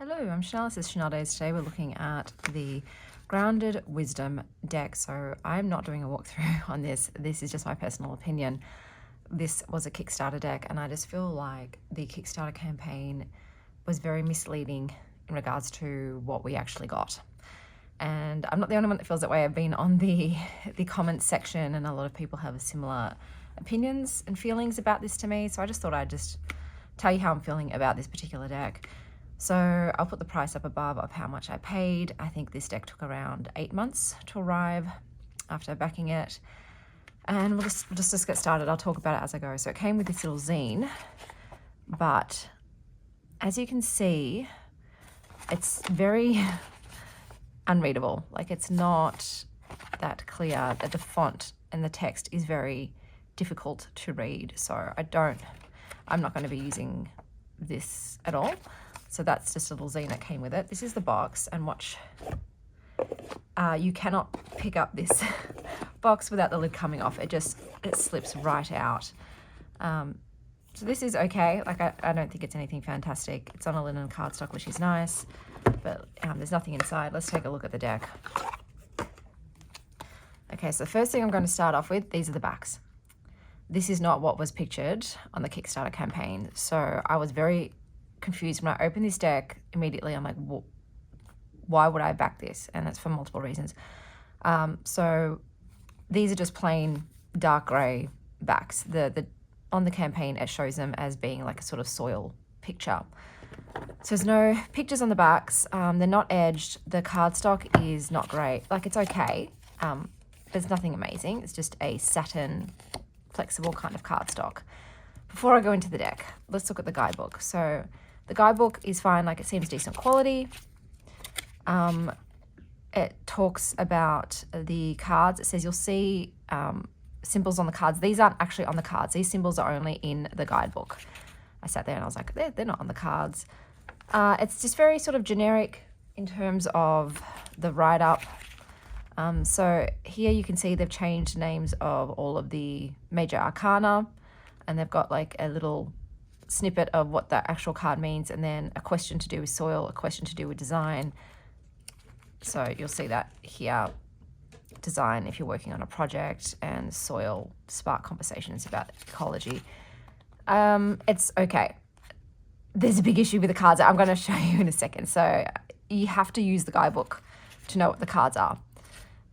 Hello, I'm Chanel. This is Chanel Days. Today we're looking at the Grounded Wisdom deck. So I'm not doing a walkthrough on this. This is just my personal opinion. This was a Kickstarter deck, and I just feel like the Kickstarter campaign was very misleading in regards to what we actually got. And I'm not the only one that feels that way. I've been on the comments section, and a lot of people have similar opinions and feelings about this to me. So I just thought I'd just tell you how I'm feeling about this particular deck. So I'll put the price up above of how much I paid. I think this deck took around 8 months to arrive after backing it. And we'll just get started. I'll talk about it as I go. So it came with this little zine, but as you can see, it's very unreadable. Like, it's not that clear. The font and the text is very difficult to read. So I'm not going to be using this at all. So that's just a little zine that came with it. This is the box, and watch. You cannot pick up this box without the lid coming off. It slips right out. So this is okay. Like, I don't think it's anything fantastic. It's on a linen cardstock, which is nice, but there's nothing inside. Let's take a look at the deck. Okay, so the first thing I'm going to start off with, these are the backs. This is not what was pictured on the Kickstarter campaign. So I was very confused when I opened this deck. Immediately I'm like, why would I back this? And it's for multiple reasons. So these are just plain dark gray backs. On the campaign it shows them as being like a sort of soil picture. So there's no pictures on the backs. They're not edged. The cardstock is not great. Like, it's okay. There's nothing amazing. It's just a satin flexible kind of cardstock. Before I go into the deck, let's look at the guidebook. So the guidebook is fine. Like, it seems decent quality. It talks about the cards. It says you'll see symbols on the cards. These aren't actually on the cards. These symbols are only in the guidebook. I sat there and I was like, they're not on the cards. It's just very sort of generic in terms of the write-up. So here you can see they've changed names of all of the major arcana, and they've got like a little snippet of what the actual card means, and then a question to do with soil, a question to do with design. So you'll see that here. Design if you're working on a project, and soil, spark conversations about ecology. It's okay. There's a big issue with the cards that I'm going to show you in a second. So you have to use the guidebook to know what the cards are.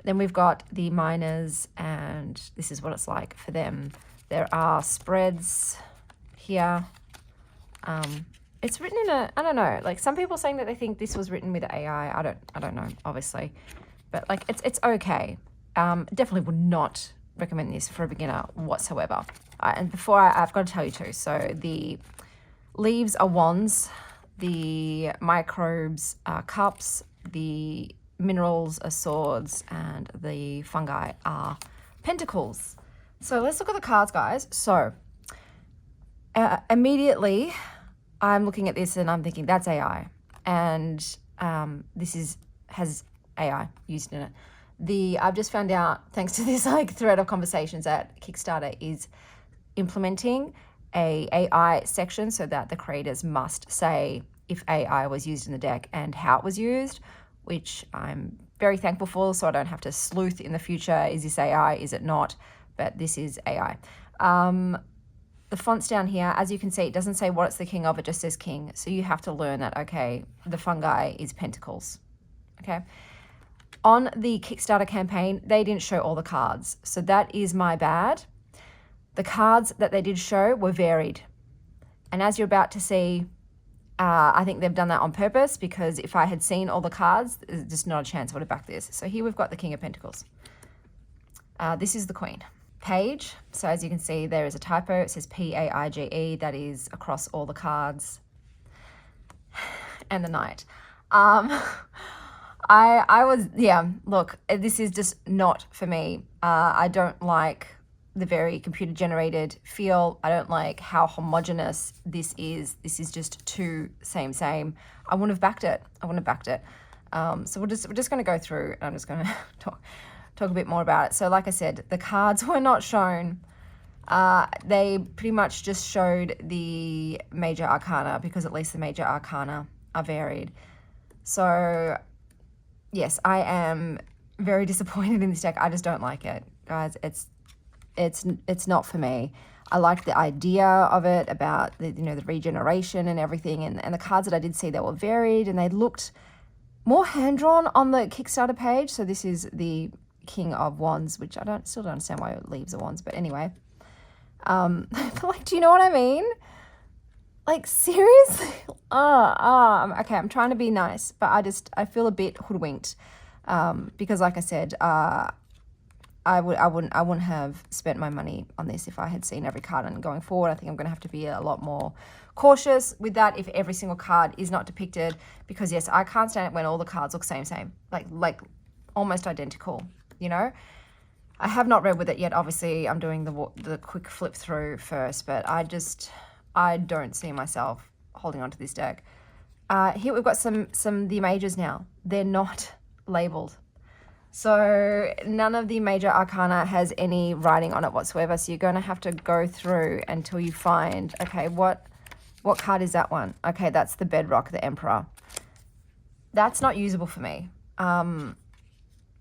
Then we've got the miners, and this is what it's like for them. There are spreads here. It's written in I don't know, like, some people saying that they think this was written with AI. I don't know, obviously, but like, it's okay. Definitely would not recommend this for a beginner whatsoever. And before I've got to tell you too, so the leaves are wands, the microbes are cups, the minerals are swords, and the fungi are pentacles. So let's look at the cards, guys. So immediately I'm looking at this and I'm thinking that's AI, and this has AI used in it. I've just found out, thanks to this like thread of conversations, that Kickstarter is implementing a AI section so that the creators must say if AI was used in the deck and how it was used, which I'm very thankful for, so I don't have to sleuth in the future. Is this AI? Is it not? But this is AI. The font's down here. As you can see, it doesn't say what it's the king of. It just says king. So you have to learn that, okay, the fungi is pentacles. Okay. On the Kickstarter campaign, they didn't show all the cards. So that is my bad. The cards that they did show were varied. And as you're about to see, I think they've done that on purpose, because if I had seen all the cards, there's just not a chance I would have backed this. So here we've got the King of Pentacles. This is the Queen. Page. So as you can see, there is a typo. It says P-A-I-G-E. That is across all the cards. And the Knight. Look, this is just not for me. I don't like the very computer generated feel. I don't like how homogenous this is. This is just too same. I wouldn't have backed it. So we're just going to go through, and I'm just going to talk a bit more about it. So like I said, the cards were not shown. They pretty much just showed the major arcana, because at least the major arcana are varied. So yes, I am very disappointed in this deck. I just don't like it, guys. It's not for me. I like the idea of it about the, you know, the regeneration and everything, and the cards that I did see that were varied, and they looked more hand-drawn on the Kickstarter page. So this is the King of Wands, which I still don't understand why it leaves the wands, but anyway. Like, do you know what I mean? Like, seriously? Okay, I'm trying to be nice, but I feel a bit hoodwinked, because like I said, I wouldn't have spent my money on this if I had seen every card. And going forward, I think I'm going to have to be a lot more cautious with that if every single card is not depicted, because yes, I can't stand it when all the cards look same, like almost identical, you know. I have not read with it yet. Obviously, I'm doing the quick flip through first, but I don't see myself holding on to this deck. Here we've got the majors now. They're not labeled. So none of the major arcana has any writing on it whatsoever. So you're going to have to go through until you find, okay, what card is that one? Okay, that's the Bedrock, the Emperor. That's not usable for me,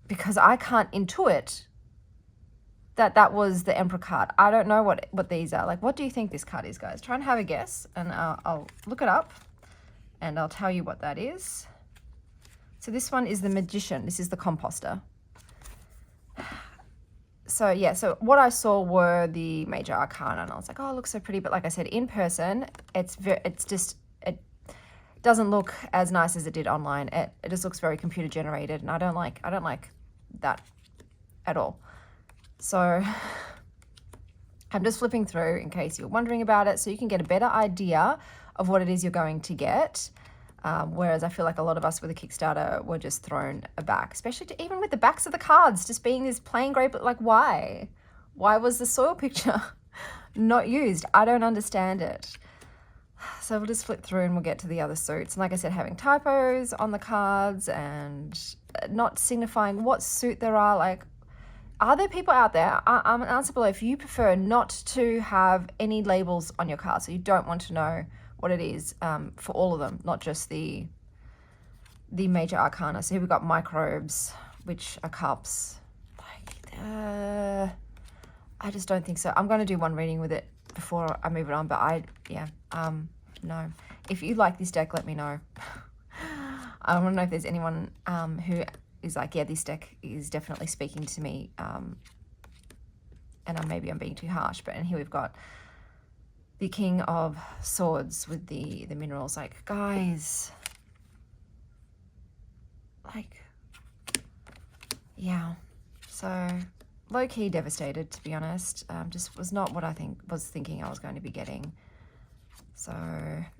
because I can't intuit that was the Emperor card. I don't know what these are. Like, what do you think this card is, guys? Try and have a guess, and I'll look it up, and I'll tell you what that is. So this one is the Magician. This is the Composter. So yeah, so what I saw were the major arcana, and I was like, oh, it looks so pretty. But like I said, in person, it doesn't look as nice as it did online. It just looks very computer generated, and I don't like that at all. So I'm just flipping through in case you're wondering about it, so you can get a better idea of what it is you're going to get. Whereas I feel like a lot of us with a Kickstarter were just thrown aback, especially even with the backs of the cards just being this plain grey. But like, why? Why was the soil picture not used? I don't understand it. So we'll just flip through and we'll get to the other suits. And like I said, having typos on the cards and not signifying what suit there are. Like, are there people out there, answer below if you prefer not to have any labels on your cards, so you don't want to know what it is, for all of them, not just the major arcana. So here we've got microbes, which are cups. Like, I just don't think so. I'm going to do one reading with it before I move it on, but no. If you like this deck, let me know. I want to know if there's anyone who is like, yeah, this deck is definitely speaking to me, and maybe I'm being too harsh. But and here we've got the King of Swords with the minerals. Like, guys, like, yeah. So low-key devastated, to be honest. Just was not what I thinking I was going to be getting. So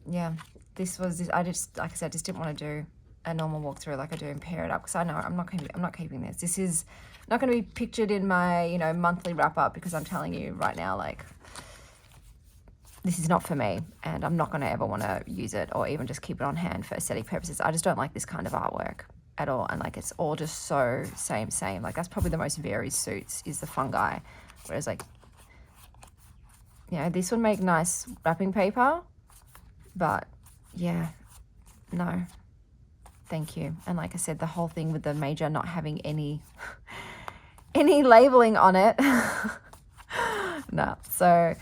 yeah, I just, like I said, just didn't want to do a normal walkthrough like I do and pair it up, because I know I'm not keeping this. This is not going to be pictured in my, you know, monthly wrap up, because I'm telling you right now, like, this is not for me, and I'm not going to ever want to use it or even just keep it on hand for aesthetic purposes. I just don't like this kind of artwork at all, and like, it's all just so same. Like, that's probably the most varied suits is the fungi, whereas like, you know, this would make nice wrapping paper, but yeah, no, thank you. And like I said, the whole thing with the major not having any labeling on it, no. So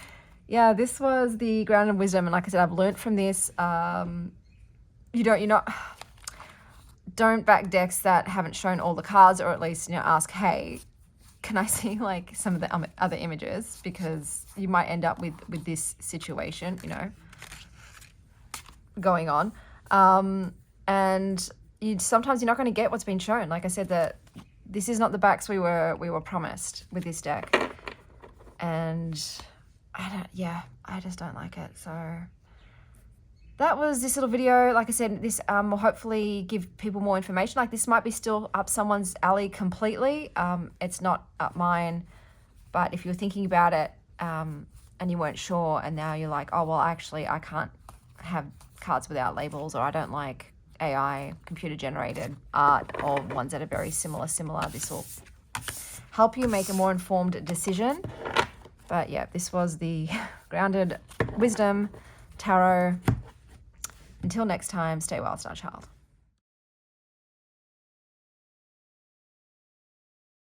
yeah, this was the Grounded Wisdom, and like I said, I've learnt from this. Don't back decks that haven't shown all the cards, or at least, you know, ask, hey, can I see like some of the other images, because you might end up with this situation, you know, going on. And sometimes you're not going to get what's been shown. Like I said, that this is not the backs we were promised with this deck, and I just don't like it. So that was this little video. Like I said, this will hopefully give people more information. Like, this might be still up someone's alley completely. It's not up mine, but if you're thinking about it and you weren't sure, and now you're like, oh, well, actually, I can't have cards without labels, or I don't like AI, computer generated art, or ones that are very similar, this will help you make a more informed decision. But yeah, this was the Grounded Wisdom Tarot Until next time, stay well, Star Child.